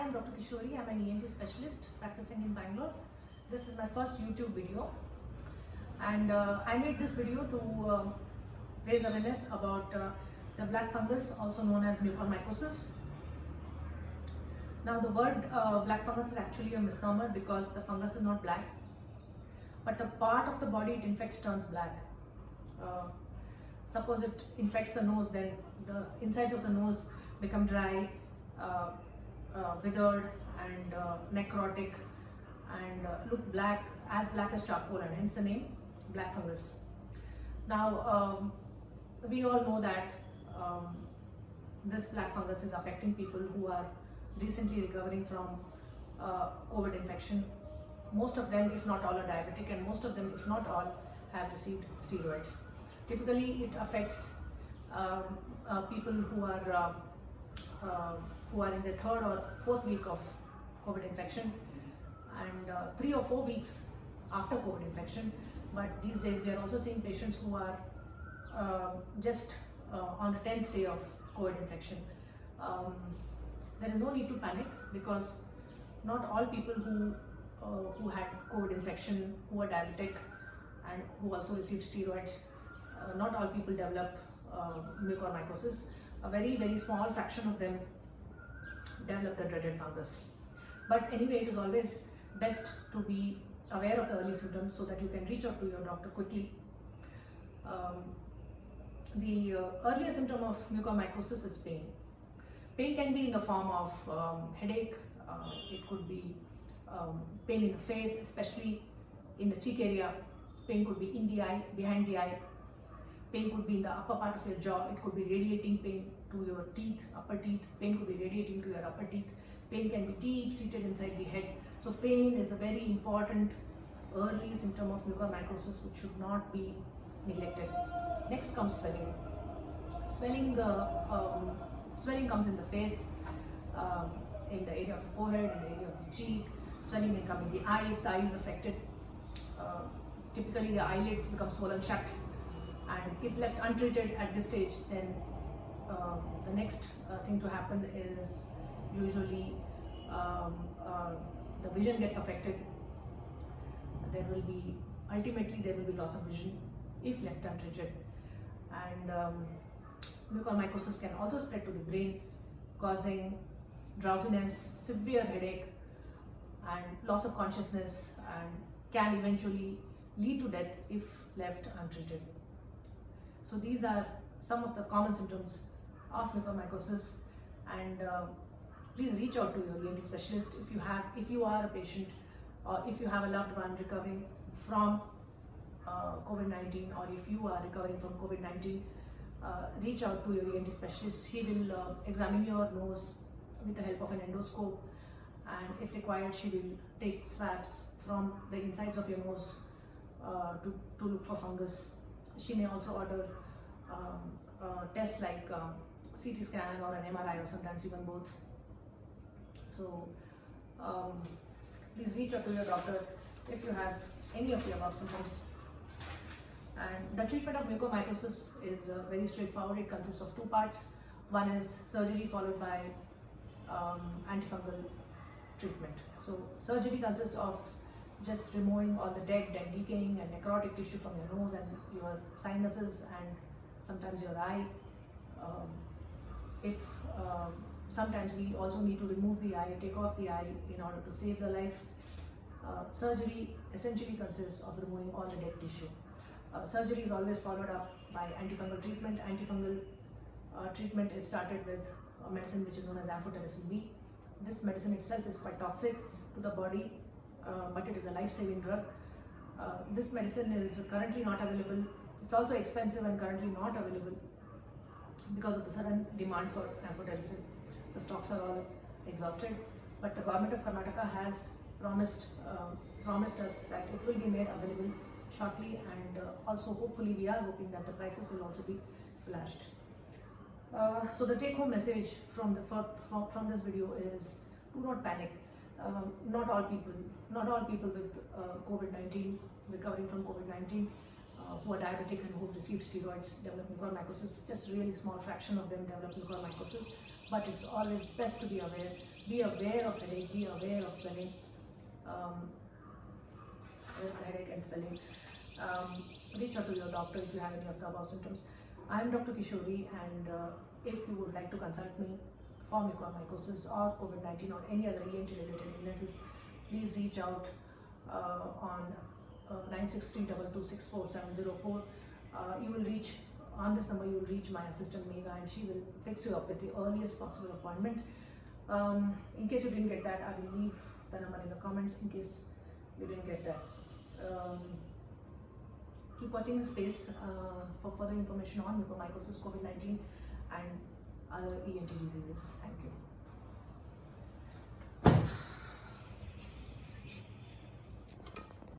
I'm Dr. Kishori. I'm an ENT specialist practicing in Bangalore. This is my first YouTube video, and I made this video to raise awareness about the black fungus, also known as mucormycosis. Now, the word black fungus is actually a misnomer because the fungus is not black, but the part of the body it infects turns black. Suppose it infects the nose, then the insides of the nose become dry, withered and necrotic, and look black as charcoal, and hence the name black fungus. Now we all know that this black fungus is affecting people who are recently recovering from COVID infection. Most of them, if not all, are diabetic, and most of them, if not all, have received steroids. Typically it affects people who are in their third or fourth week of COVID infection, and 3 or 4 weeks after COVID infection. But these days we are also seeing patients who are just on the 10th day of COVID infection. There is no need to panic, because not all people who had COVID infection, who are diabetic and who also received steroids, not all people develop mucormycosis. A very, very small fraction of them develop the dreaded fungus. But anyway, it is always best to be aware of the early symptoms so that you can reach out to your doctor quickly. The earlier symptom of mucormycosis is pain. Pain can be in the form of headache. It could be pain in the face, especially in the cheek area. Pain could be in the eye, behind the eye. Pain could be in the upper part of your jaw. It could be radiating pain to your teeth, upper teeth. Pain could be radiating to your upper teeth. Pain can be deep-seated inside the head. So pain is a very important early symptom of mucormycosis which should not be neglected. Next comes swelling. Swelling comes in the face, in the area of the forehead, in the area of the cheek. Swelling can come in the eye if the eye is affected. Typically the eyelids become swollen shut, and if left untreated at this stage, then the next thing to happen is usually the vision gets affected. Ultimately there will be loss of vision if left untreated, and mucormycosis can also spread to the brain, causing drowsiness, severe headache and loss of consciousness, and can eventually lead to death if left untreated. So these are some of the common symptoms of mucormycosis, and please reach out to your ENT specialist if you are a patient, or if you have a loved one recovering from COVID-19, or if you are recovering from COVID-19. Reach out to your ENT specialist. She will examine your nose with the help of an endoscope, and if required she will take swabs from the insides of your nose to look for fungus. She may also order tests like CT scan or an MRI, or sometimes even both. So please reach out to your doctor if you have any of the above symptoms. And the treatment of mucormycosis is very straightforward. It consists of 2 parts. One is surgery followed by antifungal treatment. So surgery consists of just removing all the dead and decaying and necrotic tissue from your nose and your sinuses and sometimes your eye. Sometimes we also need to remove the eye, take off the eye in order to save the life. Surgery essentially consists of removing all the dead tissue. Surgery is always followed up by antifungal treatment. Antifungal treatment is started with a medicine which is known as amphotericin B. This medicine itself is quite toxic to the body, but it is a life-saving drug. This medicine is currently not available. It's also expensive and currently not available because of the sudden demand for amphotericin. The stocks are all exhausted, but the government of Karnataka has promised us that it will be made available shortly, and also hopefully we are hoping that the prices will also be slashed. So the take-home message from this video is: do not panic. Not all people with COVID-19, recovering from COVID-19, who are diabetic and who have received steroids develop mucormycosis. Just really small fraction of them develop mucormycosis, but it's always best to be aware Be aware of headache, be aware of swelling, headache and swelling. Reach out to your doctor if you have any of the above symptoms. I am Dr. Kishori, and if you would like to consult me for mucormycosis or COVID-19 or any other ENT related illnesses, please reach out on 9632264704. You will reach on this number. You will reach my assistant Megha, and she will fix you up with the earliest possible appointment. In case you didn't get that, I will leave the number in the comments in case you didn't get that. Keep watching the space for further information on mucormycosis, COVID-19 and other ENT diseases. Thank you.